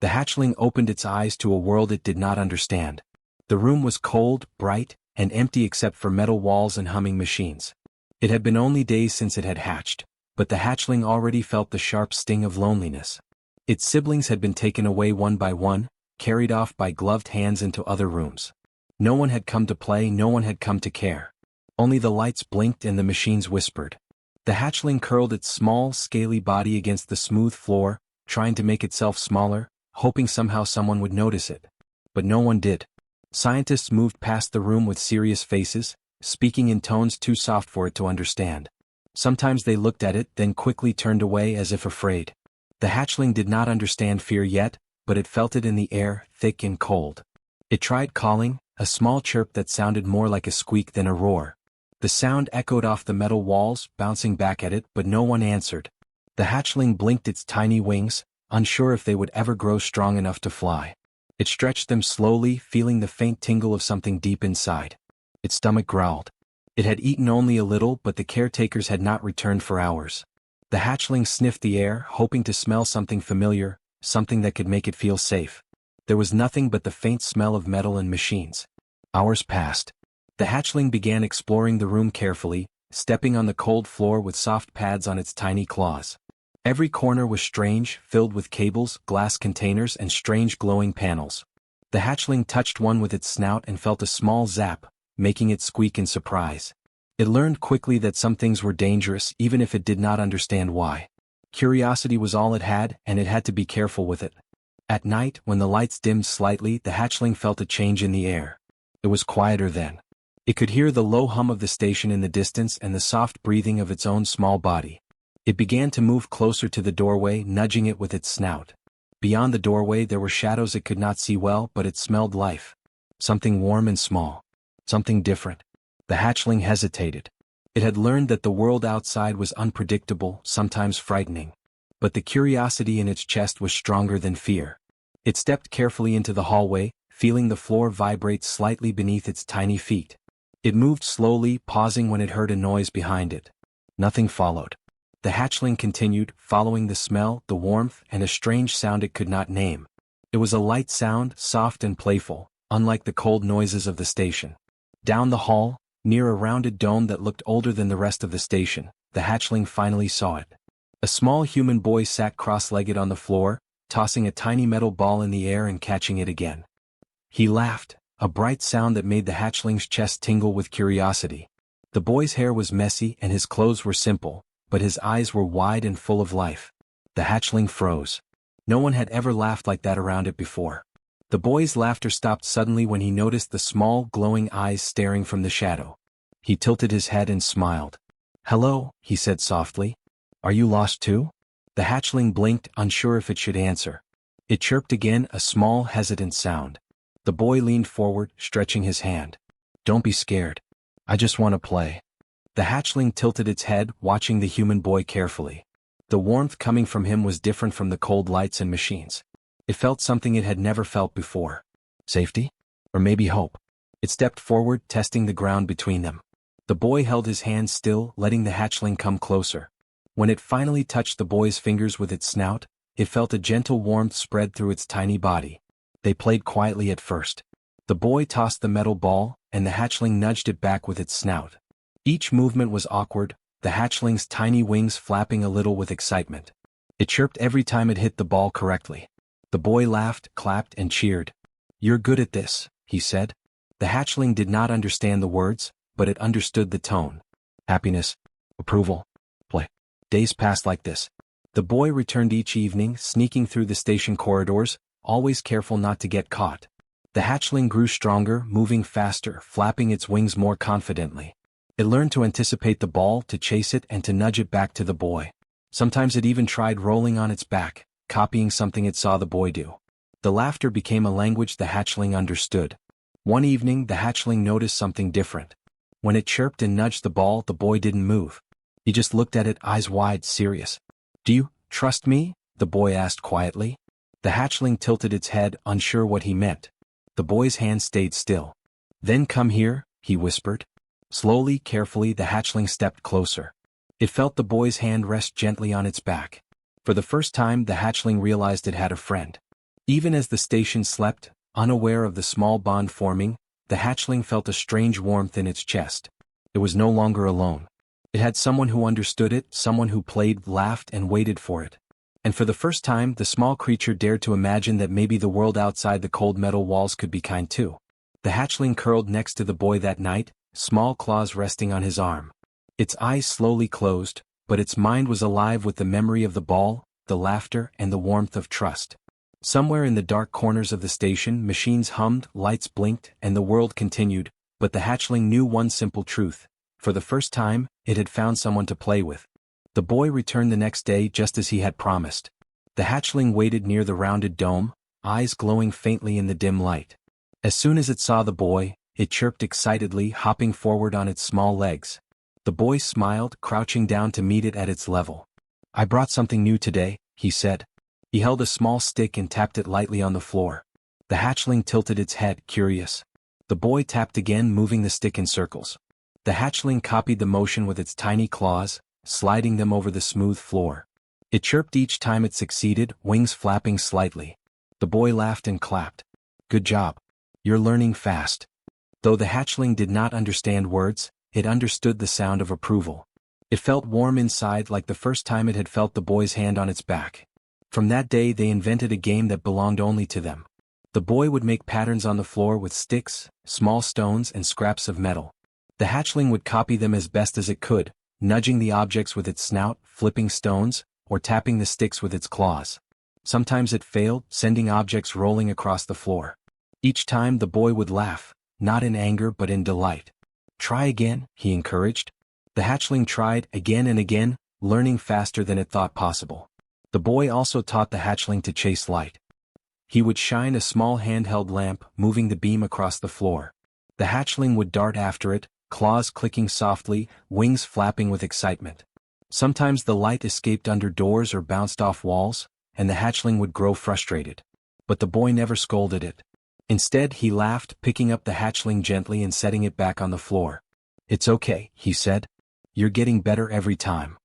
The hatchling opened its eyes to a world it did not understand. The room was cold, bright, and empty except for metal walls and humming machines. It had been only days since it had hatched, but the hatchling already felt the sharp sting of loneliness. Its siblings had been taken away one by one, carried off by gloved hands into other rooms. No one had come to play, no one had come to care. Only the lights blinked and the machines whispered. The hatchling curled its small, scaly body against the smooth floor, trying to make itself smaller, hoping somehow someone would notice it. But no one did. Scientists moved past the room with serious faces, speaking in tones too soft for it to understand. Sometimes they looked at it, then quickly turned away as if afraid. The hatchling did not understand fear yet, but it felt it in the air, thick and cold. It tried calling, a small chirp that sounded more like a squeak than a roar. The sound echoed off the metal walls, bouncing back at it, but no one answered. The hatchling blinked its tiny wings, unsure if they would ever grow strong enough to fly. It stretched them slowly, feeling the faint tingle of something deep inside. Its stomach growled. It had eaten only a little, but the caretakers had not returned for hours. The hatchling sniffed the air, hoping to smell something familiar, something that could make it feel safe. There was nothing but the faint smell of metal and machines. Hours passed. The hatchling began exploring the room carefully, stepping on the cold floor with soft pads on its tiny claws. Every corner was strange, filled with cables, glass containers, and strange glowing panels. The hatchling touched one with its snout and felt a small zap, making it squeak in surprise. It learned quickly that some things were dangerous, even if it did not understand why. Curiosity was all it had, and it had to be careful with it. At night, when the lights dimmed slightly, the hatchling felt a change in the air. It was quieter then. It could hear the low hum of the station in the distance and the soft breathing of its own small body. It began to move closer to the doorway, nudging it with its snout. Beyond the doorway there were shadows it could not see well, but it smelled life. Something warm and small. Something different. The hatchling hesitated. It had learned that the world outside was unpredictable, sometimes frightening. But the curiosity in its chest was stronger than fear. It stepped carefully into the hallway, feeling the floor vibrate slightly beneath its tiny feet. It moved slowly, pausing when it heard a noise behind it. Nothing followed. The hatchling continued, following the smell, the warmth, and a strange sound it could not name. It was a light sound, soft and playful, unlike the cold noises of the station. Down the hall, near a rounded dome that looked older than the rest of the station, the hatchling finally saw it. A small human boy sat cross-legged on the floor, tossing a tiny metal ball in the air and catching it again. He laughed, a bright sound that made the hatchling's chest tingle with curiosity. The boy's hair was messy and his clothes were simple, but his eyes were wide and full of life. The hatchling froze. No one had ever laughed like that around it before. The boy's laughter stopped suddenly when he noticed the small, glowing eyes staring from the shadow. He tilted his head and smiled. "Hello," he said softly. "Are you lost too?" The hatchling blinked, unsure if it should answer. It chirped again, a small, hesitant sound. The boy leaned forward, stretching his hand. "Don't be scared. I just want to play." The hatchling tilted its head, watching the human boy carefully. The warmth coming from him was different from the cold lights and machines. It felt something it had never felt before. Safety? Or maybe hope. It stepped forward, testing the ground between them. The boy held his hand still, letting the hatchling come closer. When it finally touched the boy's fingers with its snout, it felt a gentle warmth spread through its tiny body. They played quietly at first. The boy tossed the metal ball, and the hatchling nudged it back with its snout. Each movement was awkward, the hatchling's tiny wings flapping a little with excitement. It chirped every time it hit the ball correctly. The boy laughed, clapped, and cheered. "You're good at this," he said. The hatchling did not understand the words, but it understood the tone. Happiness, approval, play. Days passed like this. The boy returned each evening, sneaking through the station corridors, always careful not to get caught. The hatchling grew stronger, moving faster, flapping its wings more confidently. It learned to anticipate the ball, to chase it, and to nudge it back to the boy. Sometimes it even tried rolling on its back, copying something it saw the boy do. The laughter became a language the hatchling understood. One evening, the hatchling noticed something different. When it chirped and nudged the ball, the boy didn't move. He just looked at it, eyes wide, serious. "Do you trust me?" the boy asked quietly. The hatchling tilted its head, unsure what he meant. The boy's hand stayed still. "Then come here," he whispered. Slowly, carefully, the hatchling stepped closer. It felt the boy's hand rest gently on its back. For the first time, the hatchling realized it had a friend. Even as the station slept, unaware of the small bond forming, the hatchling felt a strange warmth in its chest. It was no longer alone. It had someone who understood it, someone who played, laughed, and waited for it. And for the first time, the small creature dared to imagine that maybe the world outside the cold metal walls could be kind too. The hatchling curled next to the boy that night, small claws resting on his arm. Its eyes slowly closed, but its mind was alive with the memory of the ball, the laughter, and the warmth of trust. Somewhere in the dark corners of the station, machines hummed, lights blinked, and the world continued, but the hatchling knew one simple truth. For the first time, it had found someone to play with. The boy returned the next day just as he had promised. The hatchling waited near the rounded dome, eyes glowing faintly in the dim light. As soon as it saw the boy, it chirped excitedly, hopping forward on its small legs. The boy smiled, crouching down to meet it at its level. "I brought something new today," he said. He held a small stick and tapped it lightly on the floor. The hatchling tilted its head, curious. The boy tapped again, moving the stick in circles. The hatchling copied the motion with its tiny claws, sliding them over the smooth floor. It chirped each time it succeeded, wings flapping slightly. The boy laughed and clapped. "Good job. You're learning fast." Though the hatchling did not understand words, it understood the sound of approval. It felt warm inside, like the first time it had felt the boy's hand on its back. From that day they invented a game that belonged only to them. The boy would make patterns on the floor with sticks, small stones, and scraps of metal. The hatchling would copy them as best as it could, nudging the objects with its snout, flipping stones, or tapping the sticks with its claws. Sometimes it failed, sending objects rolling across the floor. Each time the boy would laugh, not in anger but in delight. "Try again," he encouraged. The hatchling tried again and again, learning faster than it thought possible. The boy also taught the hatchling to chase light. He would shine a small handheld lamp, moving the beam across the floor. The hatchling would dart after it, claws clicking softly, wings flapping with excitement. Sometimes the light escaped under doors or bounced off walls, and the hatchling would grow frustrated. But the boy never scolded it. Instead, he laughed, picking up the hatchling gently and setting it back on the floor. "It's okay," he said. "You're getting better every time."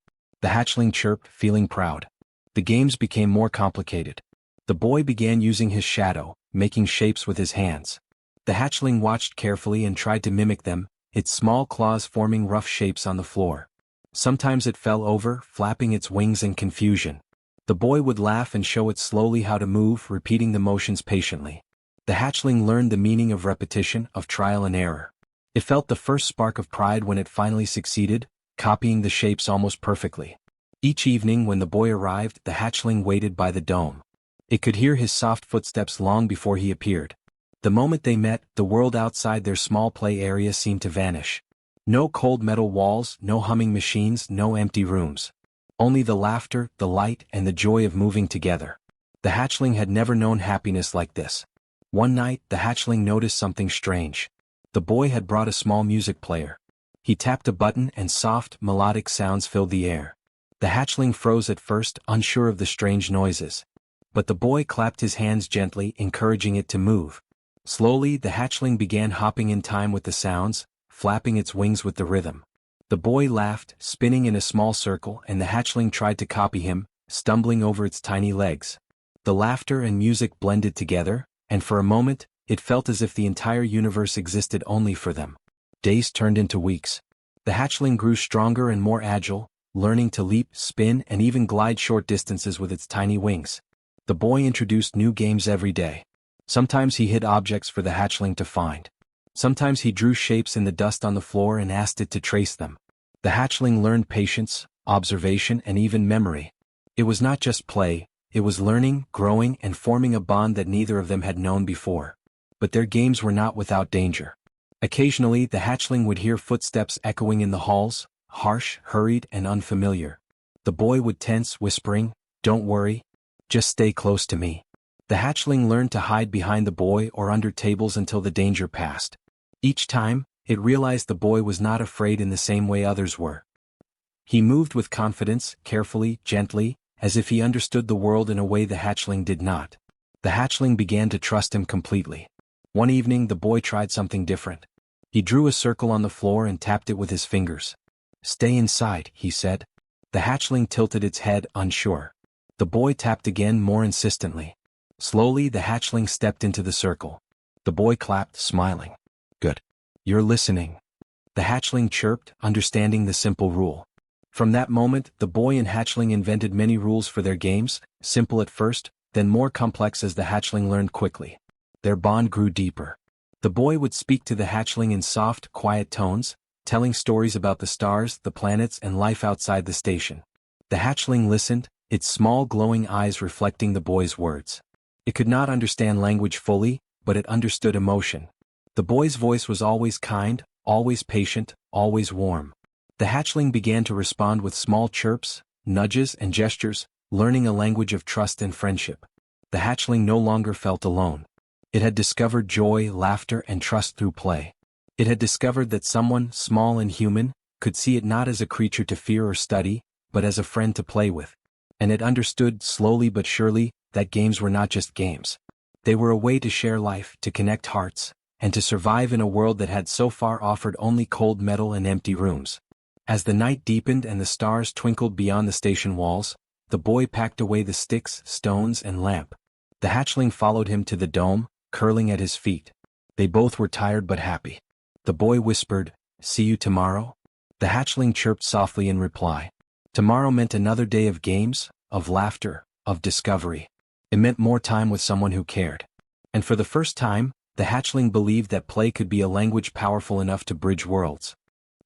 The hatchling chirped, feeling proud. The games became more complicated. The boy began using his shadow, making shapes with his hands. The hatchling watched carefully and tried to mimic them, its small claws forming rough shapes on the floor. Sometimes it fell over, flapping its wings in confusion. The boy would laugh and show it slowly how to move, repeating the motions patiently. The hatchling learned the meaning of repetition, of trial and error. It felt the first spark of pride when it finally succeeded, copying the shapes almost perfectly. Each evening when the boy arrived, the hatchling waited by the dome. It could hear his soft footsteps long before he appeared. The moment they met, the world outside their small play area seemed to vanish. No cold metal walls, no humming machines, no empty rooms. Only the laughter, the light, and the joy of moving together. The hatchling had never known happiness like this. One night, the hatchling noticed something strange. The boy had brought a small music player. He tapped a button and soft, melodic sounds filled the air. The hatchling froze at first, unsure of the strange noises. But the boy clapped his hands gently, encouraging it to move. Slowly, the hatchling began hopping in time with the sounds, flapping its wings with the rhythm. The boy laughed, spinning in a small circle, and the hatchling tried to copy him, stumbling over its tiny legs. The laughter and music blended together, and for a moment, it felt as if the entire universe existed only for them. Days turned into weeks. The hatchling grew stronger and more agile, learning to leap, spin, and even glide short distances with its tiny wings. The boy introduced new games every day. Sometimes he hid objects for the hatchling to find. Sometimes he drew shapes in the dust on the floor and asked it to trace them. The hatchling learned patience, observation, and even memory. It was not just play, it was learning, growing, and forming a bond that neither of them had known before. But their games were not without danger. Occasionally, the hatchling would hear footsteps echoing in the halls, harsh, hurried, and unfamiliar. The boy would tense, whispering, "Don't worry. Just stay close to me." The hatchling learned to hide behind the boy or under tables until the danger passed. Each time, it realized the boy was not afraid in the same way others were. He moved with confidence, carefully, gently, as if he understood the world in a way the hatchling did not. The hatchling began to trust him completely. One evening the boy tried something different. He drew a circle on the floor and tapped it with his fingers. "Stay inside," he said. The hatchling tilted its head, unsure. The boy tapped again, more insistently. Slowly, the hatchling stepped into the circle. The boy clapped, smiling. Good. You're listening. The hatchling chirped, understanding the simple rule. From that moment, the boy and hatchling invented many rules for their games, simple at first, then more complex as the hatchling learned quickly. Their bond grew deeper. The boy would speak to the hatchling in soft, quiet tones, telling stories about the stars, the planets, and life outside the station. The hatchling listened, its small glowing eyes reflecting the boy's words. It could not understand language fully, but it understood emotion. The boy's voice was always kind, always patient, always warm. The hatchling began to respond with small chirps, nudges, and gestures, learning a language of trust and friendship. The hatchling no longer felt alone. It had discovered joy, laughter, and trust through play. It had discovered that someone, small and human, could see it not as a creature to fear or study, but as a friend to play with. And it understood, slowly but surely, that games were not just games. They were a way to share life, to connect hearts, and to survive in a world that had so far offered only cold metal and empty rooms. As the night deepened and the stars twinkled beyond the station walls, the boy packed away the sticks, stones, and lamp. The hatchling followed him to the dome, curling at his feet. They both were tired but happy. The boy whispered, "See you tomorrow?" The hatchling chirped softly in reply. Tomorrow meant another day of games, of laughter, of discovery. It meant more time with someone who cared. And for the first time, the hatchling believed that play could be a language powerful enough to bridge worlds.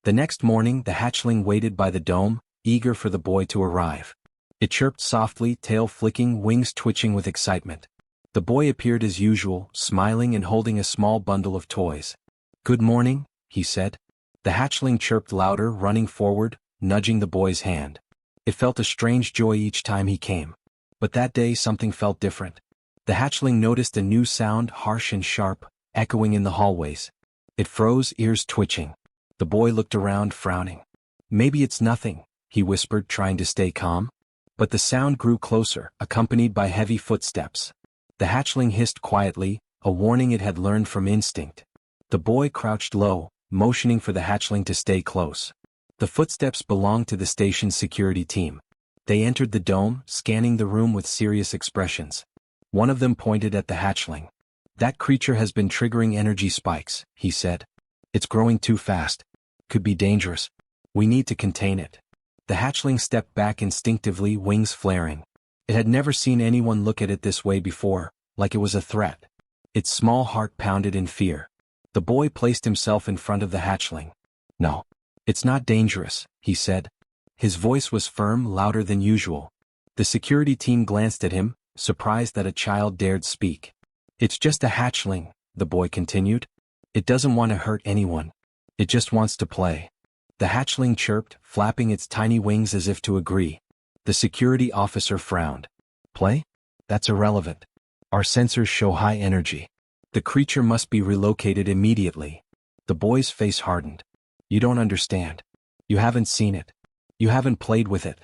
The next morning, the hatchling waited by the dome, eager for the boy to arrive. It chirped softly, tail flicking, wings twitching with excitement. The boy appeared as usual, smiling and holding a small bundle of toys. "Good morning," he said. The hatchling chirped louder, running forward, nudging the boy's hand. It felt a strange joy each time he came. But that day something felt different. The hatchling noticed a new sound, harsh and sharp, echoing in the hallways. It froze, ears twitching. The boy looked around, frowning. "Maybe it's nothing," he whispered, trying to stay calm. But the sound grew closer, accompanied by heavy footsteps. The hatchling hissed quietly, a warning it had learned from instinct. The boy crouched low, motioning for the hatchling to stay close. The footsteps belonged to the station's security team. They entered the dome, scanning the room with serious expressions. One of them pointed at the hatchling. "That creature has been triggering energy spikes," he said. "It's growing too fast. Could be dangerous. We need to contain it." The hatchling stepped back instinctively, wings flaring. It had never seen anyone look at it this way before, like it was a threat. Its small heart pounded in fear. The boy placed himself in front of the hatchling. "No. It's not dangerous," he said. His voice was firm, louder than usual. The security team glanced at him, surprised that a child dared speak. "It's just a hatchling," the boy continued. "It doesn't want to hurt anyone. It just wants to play." The hatchling chirped, flapping its tiny wings as if to agree. The security officer frowned. "Play? That's irrelevant. Our sensors show high energy. The creature must be relocated immediately." The boy's face hardened. "You don't understand. You haven't seen it. You haven't played with it."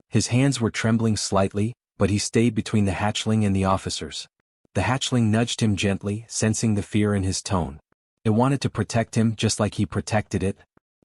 His hands were trembling slightly, but he stayed between the hatchling and the officers. The hatchling nudged him gently, sensing the fear in his tone. It wanted to protect him just like he protected it.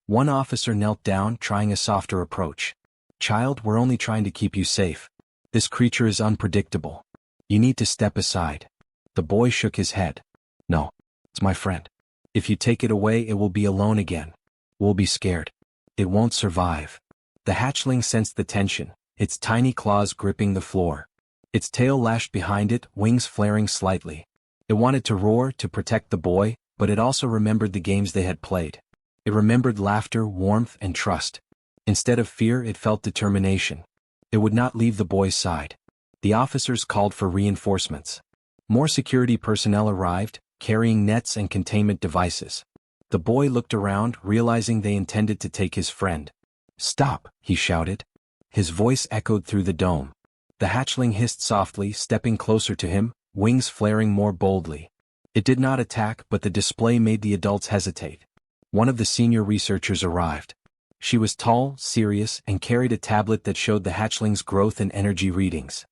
One officer knelt down, trying a softer approach. "Child, we're only trying to keep you safe. This creature is unpredictable. You need to step aside." The boy shook his head. "No. It's my friend. If you take it away, it will be alone again. We'll be scared. It won't survive." The hatchling sensed the tension, its tiny claws gripping the floor. Its tail lashed behind it, wings flaring slightly. It wanted to roar, to protect the boy, but it also remembered the games they had played. It remembered laughter, warmth, and trust. Instead of fear, it felt determination. It would not leave the boy's side. The officers called for reinforcements. More security personnel arrived, carrying nets and containment devices. The boy looked around, realizing they intended to take his friend. "Stop," he shouted. His voice echoed through the dome. The hatchling hissed softly, stepping closer to him, wings flaring more boldly. It did not attack, but the display made the adults hesitate. One of the senior researchers arrived. She was tall, serious, and carried a tablet that showed the hatchling's growth and energy readings.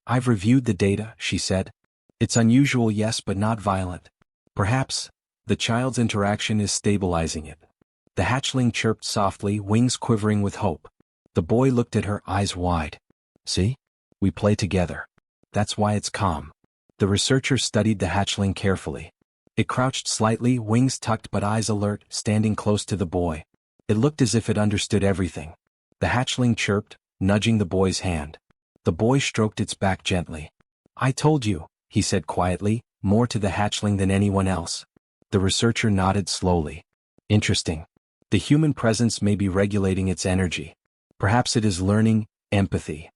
"I've reviewed the data," she said. "It's unusual, yes, but not violent. Perhaps the child's interaction is stabilizing it." The hatchling chirped softly, wings quivering with hope. The boy looked at her, eyes wide. "See? We play together. That's why it's calm. The researcher studied the hatchling carefully. It crouched slightly, wings tucked but eyes alert, standing close to the boy. It looked as if it understood everything. The hatchling chirped, nudging the boy's hand. The boy stroked its back gently. "I told you," he said quietly, more to the hatchling than anyone else. The researcher nodded slowly. "Interesting. The human presence may be regulating its energy. Perhaps it is learning empathy."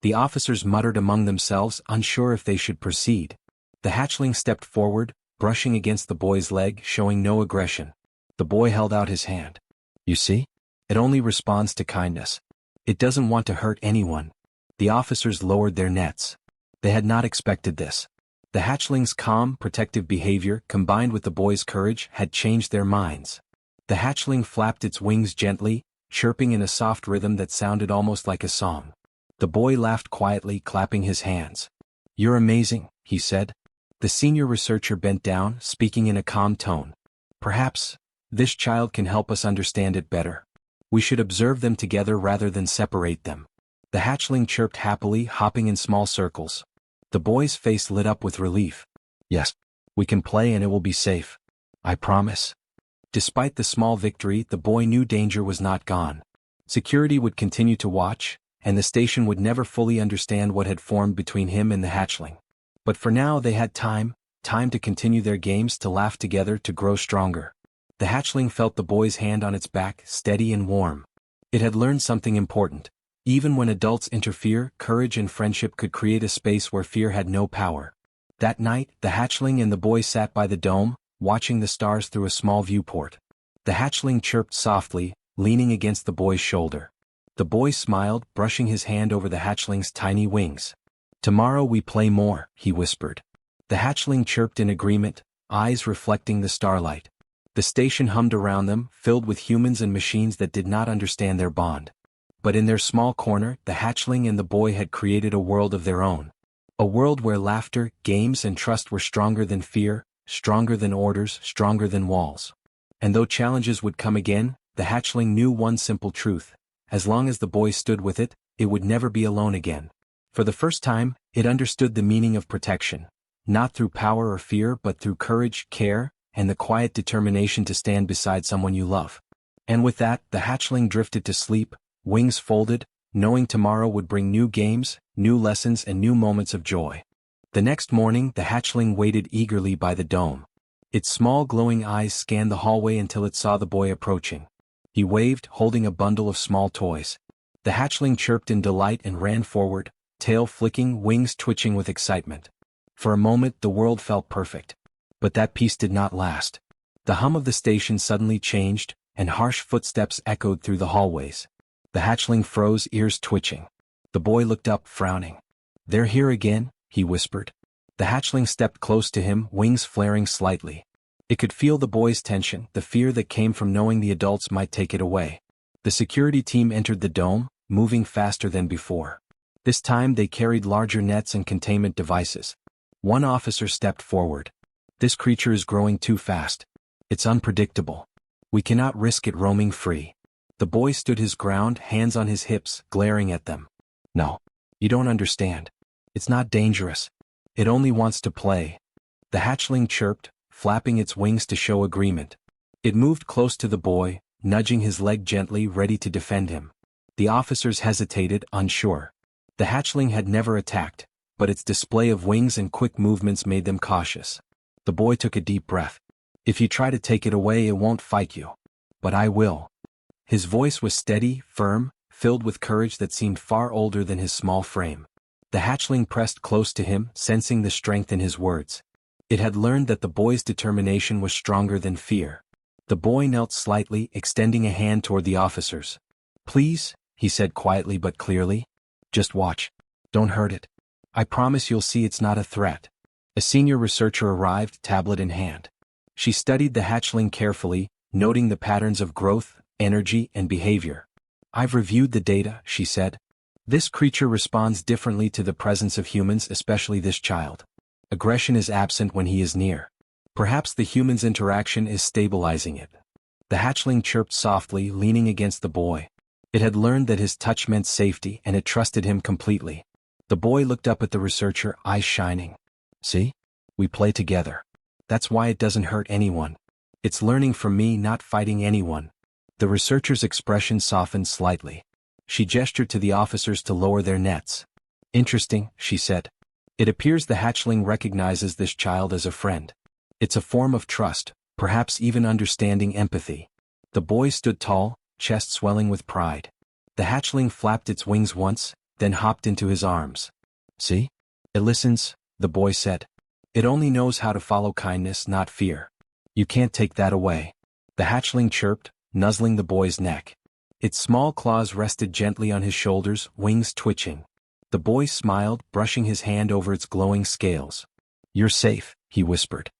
The officers muttered among themselves, unsure if they should proceed. The hatchling stepped forward, brushing against the boy's leg, showing no aggression. The boy held out his hand. "You see? It only responds to kindness. It doesn't want to hurt anyone." The officers lowered their nets. They had not expected this. The hatchling's calm, protective behavior, combined with the boy's courage, had changed their minds. The hatchling flapped its wings gently, chirping in a soft rhythm that sounded almost like a song. The boy laughed quietly, clapping his hands. "You're amazing," he said. The senior researcher bent down, speaking in a calm tone. "Perhaps this child can help us understand it better. We should observe them together rather than separate them." The hatchling chirped happily, hopping in small circles. The boy's face lit up with relief. "Yes, we can play and it will be safe. I promise." Despite the small victory, the boy knew danger was not gone. Security would continue to watch, and the station would never fully understand what had formed between him and the hatchling. But for now they had time to continue their games, to laugh together, to grow stronger. The hatchling felt the boy's hand on its back, steady and warm. It had learned something important. Even when adults interfere, courage and friendship could create a space where fear had no power. That night, the hatchling and the boy sat by the dome, watching the stars through a small viewport. The hatchling chirped softly, leaning against the boy's shoulder. The boy smiled, brushing his hand over the hatchling's tiny wings. "Tomorrow we play more," he whispered. The hatchling chirped in agreement, eyes reflecting the starlight. The station hummed around them, filled with humans and machines that did not understand their bond. But in their small corner, the hatchling and the boy had created a world of their own. A world where laughter, games and trust were stronger than fear, stronger than orders, stronger than walls. And though challenges would come again, the hatchling knew one simple truth. As long as the boy stood with it, it would never be alone again. For the first time, it understood the meaning of protection. Not through power or fear, but through courage, care, and the quiet determination to stand beside someone you love. And with that, the hatchling drifted to sleep, wings folded, knowing tomorrow would bring new games, new lessons and new moments of joy. The next morning, the hatchling waited eagerly by the dome. Its small glowing eyes scanned the hallway until it saw the boy approaching. He waved, holding a bundle of small toys. The hatchling chirped in delight and ran forward, tail flicking, wings twitching with excitement. For a moment, the world felt perfect. But that peace did not last. The hum of the station suddenly changed, and harsh footsteps echoed through the hallways. The hatchling froze, ears twitching. The boy looked up, frowning. "They're here again," he whispered. The hatchling stepped close to him, wings flaring slightly. It could feel the boy's tension, the fear that came from knowing the adults might take it away. The security team entered the dome, moving faster than before. This time they carried larger nets and containment devices. One officer stepped forward. "This creature is growing too fast. It's unpredictable. We cannot risk it roaming free." The boy stood his ground, hands on his hips, glaring at them. "No, you don't understand. It's not dangerous. It only wants to play." The hatchling chirped, flapping its wings to show agreement. It moved close to the boy, nudging his leg gently, ready to defend him. The officers hesitated, unsure. The hatchling had never attacked, but its display of wings and quick movements made them cautious. The boy took a deep breath. "If you try to take it away, it won't fight you. But I will." His voice was steady, firm, filled with courage that seemed far older than his small frame. The hatchling pressed close to him, sensing the strength in his words. It had learned that the boy's determination was stronger than fear. The boy knelt slightly, extending a hand toward the officers. "Please," he said quietly but clearly. "Just watch. Don't hurt it. I promise you'll see it's not a threat." A senior researcher arrived, tablet in hand. She studied the hatchling carefully, noting the patterns of growth, energy, and behavior. "I've reviewed the data," she said. "This creature responds differently to the presence of humans, especially this child. Aggression is absent when he is near. Perhaps the human's interaction is stabilizing it." The hatchling chirped softly, leaning against the boy. It had learned that his touch meant safety, and it trusted him completely. The boy looked up at the researcher, eyes shining. See? We play together. That's why it doesn't hurt anyone. It's learning from me, not fighting anyone. The researcher's expression softened slightly. She gestured to the officers to lower their nets. Interesting, she said. It appears the hatchling recognizes this child as a friend. It's a form of trust, perhaps even understanding empathy. The boy stood tall, chest swelling with pride. The hatchling flapped its wings once, then hopped into his arms. See? It listens, the boy said. It only knows how to follow kindness, not fear. You can't take that away. The hatchling chirped, nuzzling the boy's neck. Its small claws rested gently on his shoulders, wings twitching. The boy smiled, brushing his hand over its glowing scales. You're safe, he whispered.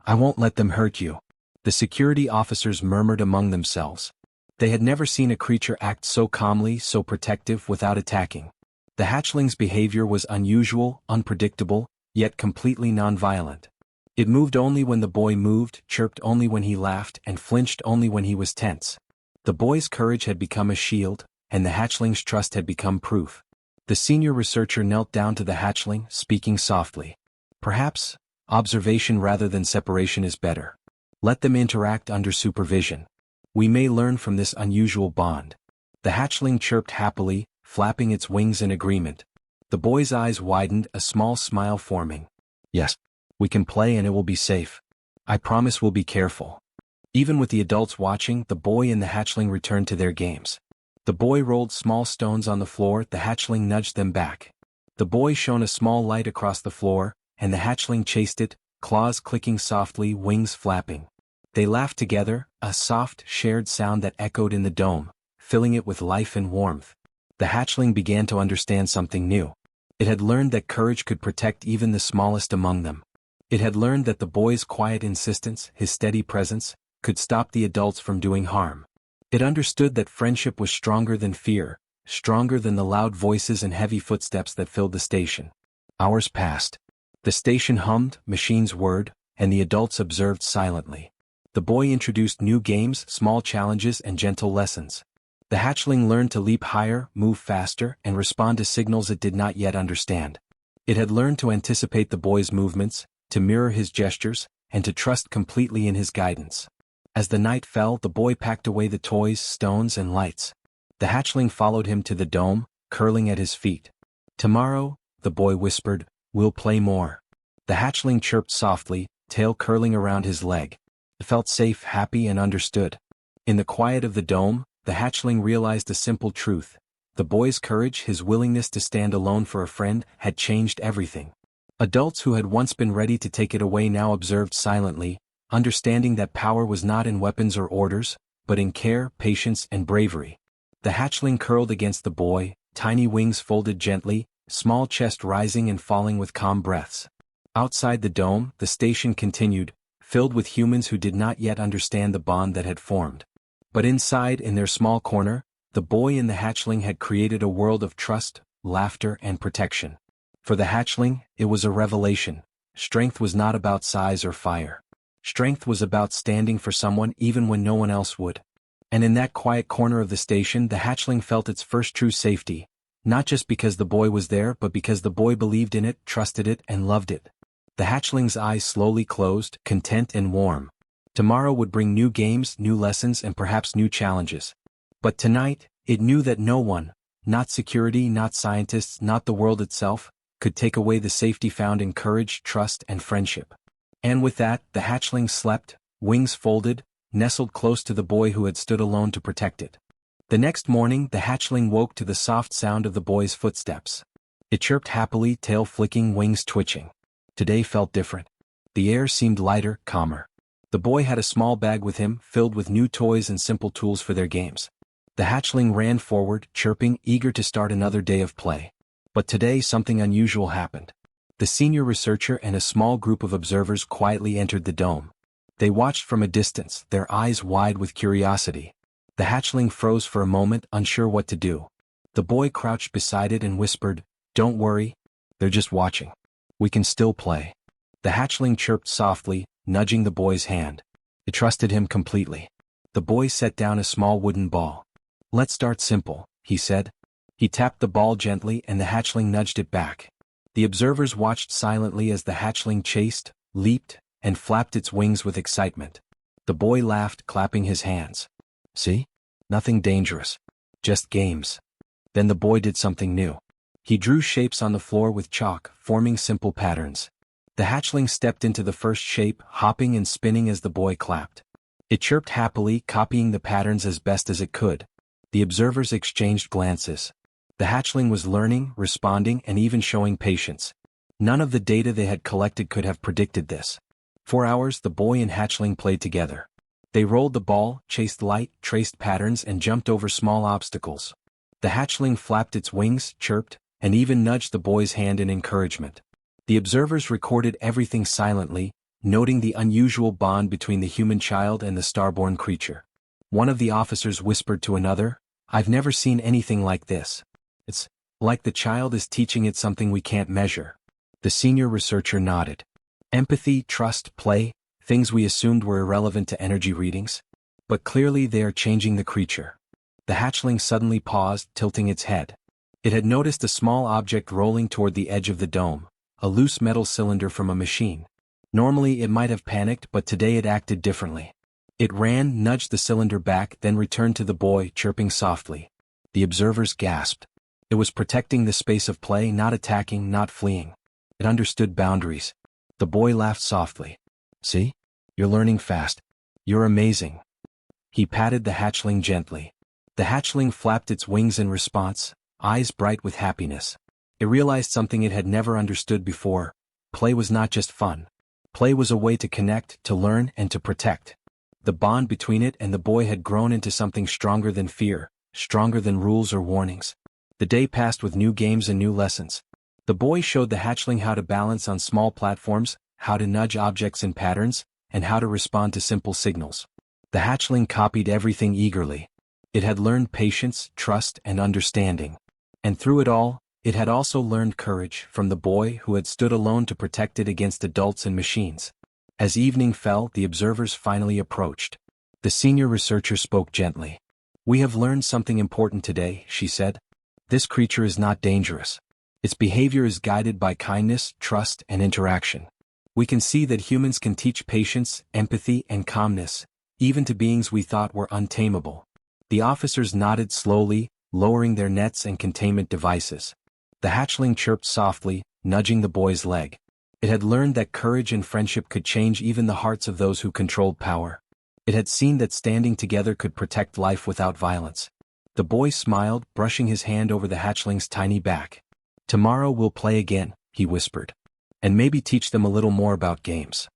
I won't let them hurt you. The security officers murmured among themselves. They had never seen a creature act so calmly, so protective, without attacking. The hatchling's behavior was unusual, unpredictable, yet completely nonviolent. It moved only when the boy moved, chirped only when he laughed, and flinched only when he was tense. The boy's courage had become a shield, and the hatchling's trust had become proof. The senior researcher knelt down to the hatchling, speaking softly. Perhaps, observation rather than separation is better. Let them interact under supervision. We may learn from this unusual bond. The hatchling chirped happily, flapping its wings in agreement. The boy's eyes widened, a small smile forming. Yes, we can play and it will be safe. I promise we'll be careful. Even with the adults watching, the boy and the hatchling returned to their games. The boy rolled small stones on the floor, the hatchling nudged them back. The boy shone a small light across the floor, and the hatchling chased it, claws clicking softly, wings flapping. They laughed together, a soft, shared sound that echoed in the dome, filling it with life and warmth. The hatchling began to understand something new. It had learned that courage could protect even the smallest among them. It had learned that the boy's quiet insistence, his steady presence, could stop the adults from doing harm. It understood that friendship was stronger than fear, stronger than the loud voices and heavy footsteps that filled the station. Hours passed. The station hummed, machines whirred, and the adults observed silently. The boy introduced new games, small challenges, and gentle lessons. The hatchling learned to leap higher, move faster, and respond to signals it did not yet understand. It had learned to anticipate the boy's movements, to mirror his gestures, and to trust completely in his guidance. As the night fell, the boy packed away the toys, stones, and lights. The hatchling followed him to the dome, curling at his feet. Tomorrow, the boy whispered, we'll play more. The hatchling chirped softly, tail curling around his leg. It felt safe, happy, and understood. In the quiet of the dome, the hatchling realized a simple truth. The boy's courage, his willingness to stand alone for a friend, had changed everything. Adults who had once been ready to take it away now observed silently, understanding that power was not in weapons or orders, but in care, patience, and bravery. The hatchling curled against the boy, tiny wings folded gently, small chest rising and falling with calm breaths. Outside the dome, the station continued, filled with humans who did not yet understand the bond that had formed. But inside, in their small corner, the boy and the hatchling had created a world of trust, laughter, and protection. For the hatchling, it was a revelation. Strength was not about size or fire. Strength was about standing for someone even when no one else would. And in that quiet corner of the station, the hatchling felt its first true safety, not just because the boy was there, but because the boy believed in it, trusted it, and loved it. The hatchling's eyes slowly closed, content and warm. Tomorrow would bring new games, new lessons, and perhaps new challenges. But tonight, it knew that no one, not security, not scientists, not the world itself, could take away the safety found in courage, trust, and friendship. And with that, the hatchling slept, wings folded, nestled close to the boy who had stood alone to protect it. The next morning, the hatchling woke to the soft sound of the boy's footsteps. It chirped happily, tail flicking, wings twitching. Today felt different. The air seemed lighter, calmer. The boy had a small bag with him, filled with new toys and simple tools for their games. The hatchling ran forward, chirping, eager to start another day of play. But today something unusual happened. The senior researcher and a small group of observers quietly entered the dome. They watched from a distance, their eyes wide with curiosity. The hatchling froze for a moment, unsure what to do. The boy crouched beside it and whispered, "Don't worry, they're just watching. We can still play." The hatchling chirped softly, nudging the boy's hand. It trusted him completely. The boy set down a small wooden ball. "Let's start simple," he said. He tapped the ball gently and the hatchling nudged it back. The observers watched silently as the hatchling chased, leaped, and flapped its wings with excitement. The boy laughed, clapping his hands. See? Nothing dangerous. Just games. Then the boy did something new. He drew shapes on the floor with chalk, forming simple patterns. The hatchling stepped into the first shape, hopping and spinning as the boy clapped. It chirped happily, copying the patterns as best as it could. The observers exchanged glances. The hatchling was learning, responding, and even showing patience. None of the data they had collected could have predicted this. For hours, the boy and hatchling played together. They rolled the ball, chased light, traced patterns, and jumped over small obstacles. The hatchling flapped its wings, chirped, and even nudged the boy's hand in encouragement. The observers recorded everything silently, noting the unusual bond between the human child and the starborn creature. One of the officers whispered to another, "I've never seen anything like this. It's like the child is teaching it something we can't measure." The senior researcher nodded. Empathy, trust, play, things we assumed were irrelevant to energy readings. But clearly they are changing the creature. The hatchling suddenly paused, tilting its head. It had noticed a small object rolling toward the edge of the dome, a loose metal cylinder from a machine. Normally it might have panicked, but today it acted differently. It ran, nudged the cylinder back, then returned to the boy, chirping softly. The observers gasped. It was protecting the space of play, not attacking, not fleeing. It understood boundaries. The boy laughed softly. "See? You're learning fast. You're amazing." He patted the hatchling gently. The hatchling flapped its wings in response, eyes bright with happiness. It realized something it had never understood before. Play was not just fun. Play was a way to connect, to learn, and to protect. The bond between it and the boy had grown into something stronger than fear, stronger than rules or warnings. The day passed with new games and new lessons. The boy showed the hatchling how to balance on small platforms, how to nudge objects in patterns, and how to respond to simple signals. The hatchling copied everything eagerly. It had learned patience, trust, and understanding. And through it all, it had also learned courage from the boy who had stood alone to protect it against adults and machines. As evening fell, the observers finally approached. The senior researcher spoke gently. "We have learned something important today," she said. "This creature is not dangerous. Its behavior is guided by kindness, trust, and interaction. We can see that humans can teach patience, empathy, and calmness, even to beings we thought were untamable." The officers nodded slowly, lowering their nets and containment devices. The hatchling chirped softly, nudging the boy's leg. It had learned that courage and friendship could change even the hearts of those who controlled power. It had seen that standing together could protect life without violence. The boy smiled, brushing his hand over the hatchling's tiny back. "Tomorrow we'll play again," he whispered. "And maybe teach them a little more about games."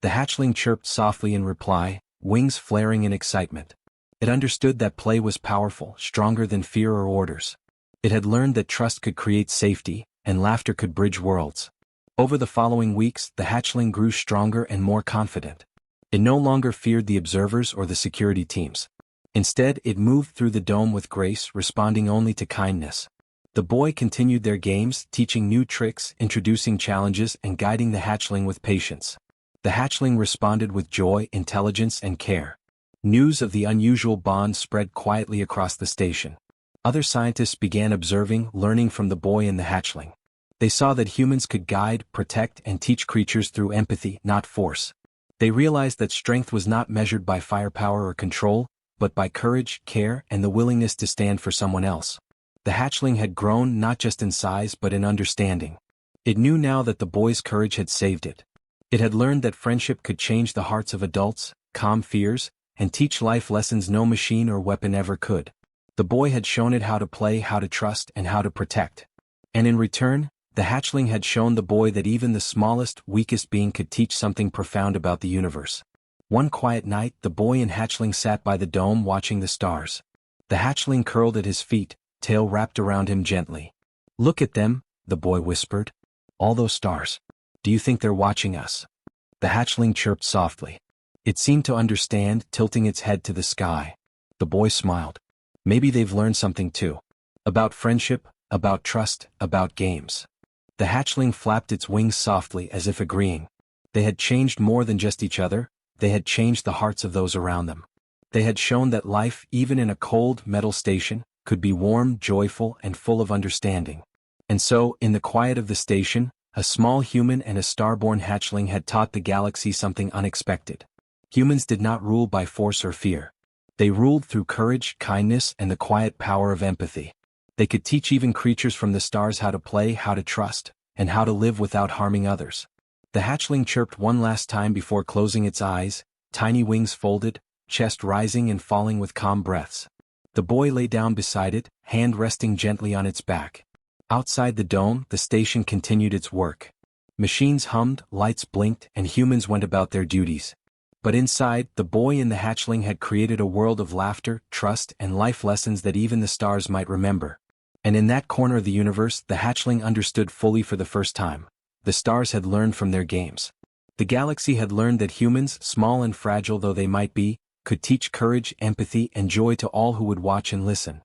The hatchling chirped softly in reply, wings flaring in excitement. It understood that play was powerful, stronger than fear or orders. It had learned that trust could create safety, and laughter could bridge worlds. Over the following weeks, the hatchling grew stronger and more confident. It no longer feared the observers or the security teams. Instead, it moved through the dome with grace, responding only to kindness. The boy continued their games, teaching new tricks, introducing challenges, and guiding the hatchling with patience. The hatchling responded with joy, intelligence, and care. News of the unusual bond spread quietly across the station. Other scientists began observing, learning from the boy and the hatchling. They saw that humans could guide, protect, and teach creatures through empathy, not force. They realized that strength was not measured by firepower or control, but by courage, care, and the willingness to stand for someone else. The hatchling had grown not just in size but in understanding. It knew now that the boy's courage had saved it. It had learned that friendship could change the hearts of adults, calm fears, and teach life lessons no machine or weapon ever could. The boy had shown it how to play, how to trust, and how to protect. And in return, the hatchling had shown the boy that even the smallest, weakest being could teach something profound about the universe. One quiet night, the boy and hatchling sat by the dome watching the stars. The hatchling curled at his feet, tail wrapped around him gently. "Look at them," the boy whispered. "All those stars. Do you think they're watching us?" The hatchling chirped softly. It seemed to understand, tilting its head to the sky. The boy smiled. "Maybe they've learned something too. About friendship, about trust, about games." The hatchling flapped its wings softly as if agreeing. They had changed more than just each other, they had changed the hearts of those around them. They had shown that life, even in a cold, metal station, could be warm, joyful, and full of understanding. And so, in the quiet of the station, a small human and a star-born hatchling had taught the galaxy something unexpected. Humans did not rule by force or fear. They ruled through courage, kindness, and the quiet power of empathy. They could teach even creatures from the stars how to play, how to trust, and how to live without harming others. The hatchling chirped one last time before closing its eyes, tiny wings folded, chest rising and falling with calm breaths. The boy lay down beside it, hand resting gently on its back. Outside the dome, the station continued its work. Machines hummed, lights blinked, and humans went about their duties. But inside, the boy and the hatchling had created a world of laughter, trust, and life lessons that even the stars might remember. And in that corner of the universe, the hatchling understood fully for the first time. The stars had learned from their games. The galaxy had learned that humans, small and fragile though they might be, could teach courage, empathy, and joy to all who would watch and listen.